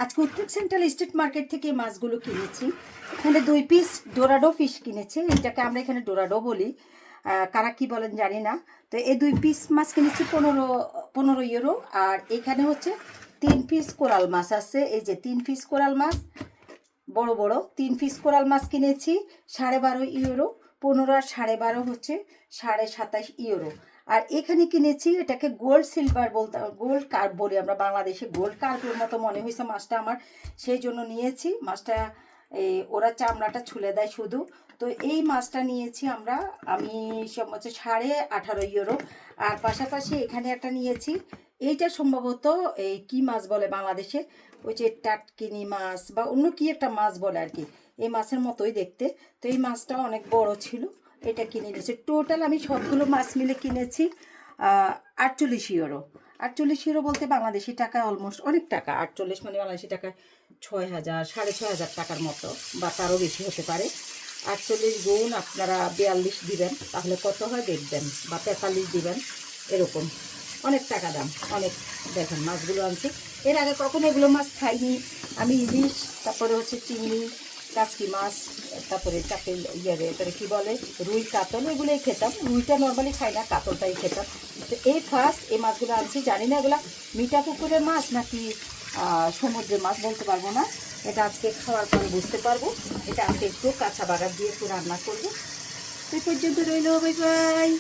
আজকে উত্তর central street market থেকে মাছগুলো কিনেছি। এখানে 2 পিস ডোরাডো ফিশ কিনেছি, এটাকে আমরা এখানে ডোরাডো বলি, কারা কি বলেন জানি না। তো এই 2 পিস মাছ কিনেছি 15 ইউরো। আর এখানে হচ্ছে 3 পিস কোরাল মাছ আছে, এই যে 3 পিস কোরাল মাছ, বড় বড় 3 পিস কোরাল মাছ কিনেছি 12.5 ইউরো। 15 আর 12.5 হচ্ছে 27.5 ইউরো। আর এখানে কিনেছি, এটাকে গোল্ড সিলভার বলতে, গোল্ড কার্প বলি আমরা বাংলাদেশে, গোল্ড কার্পের মতো মনে হয়েছে মাছটা আমার, সেই জন্য নিয়েছি মাছটা। এই ওরা চামড়াটা ছুলে দেয় শুধু। তো এই মাছটা নিয়েছি আমরা, আমি সব হচ্ছে 18.5 ইউরো। আর পাশাপাশি এখানে একটা নিয়েছি, এইটা সম্ভবত এই কি মাছ বলে বাংলাদেশে, ওই যে টাটকিনি মাছ বা অন্য কি একটা মাছ বলে আর কি, এই মাছের মতোই দেখতে। তো এই মাছটা অনেক বড় ছিল, এটা কিনে নিয়েছি। টোটাল আমি সবগুলো মাছ মিলে কিনেছি 48 ইউরো। 48 ইউরো বলতে বাংলাদেশি টাকা অলমোস্ট অনেক টাকা, 48 মানে বাংলাদেশি টাকায় 6,000 6,500 টাকার মতো বা তারও বেশি হতে পারে। 48 গুণ আপনারা 42 দিবেন, তাহলে কত হয় দেখবেন, বা 43 দিবেন, এরকম অনেক টাকা দাম অনেক। দেখেন মাছগুলো আনছি, এর আগে কখনো এগুলো মাছ খাইনি আমি। ইলিশ, তারপরে হচ্ছে চিংড়ি, কাচকি মাছ, তারপরে চাকেল এটারে কী বলে, রুই, কাতল, এগুলোই খেতাম। রুইটা নর্মালি খাই না, কাতলটাই খেতাম। তো এই ফার্স্ট এই মাছগুলো আনছি, জানি না এগুলো মিঠা পুকুরের মাছ নাকি সমুদ্রের মাছ, বলতে পারবো না। এটা আজকে খাওয়ার পরে বুঝতে পারবো। এটা আজকে একটু কাঁচা বাগার দিয়ে একটু রান্না করবো। এই পর্যন্ত রইল, বাই বাই।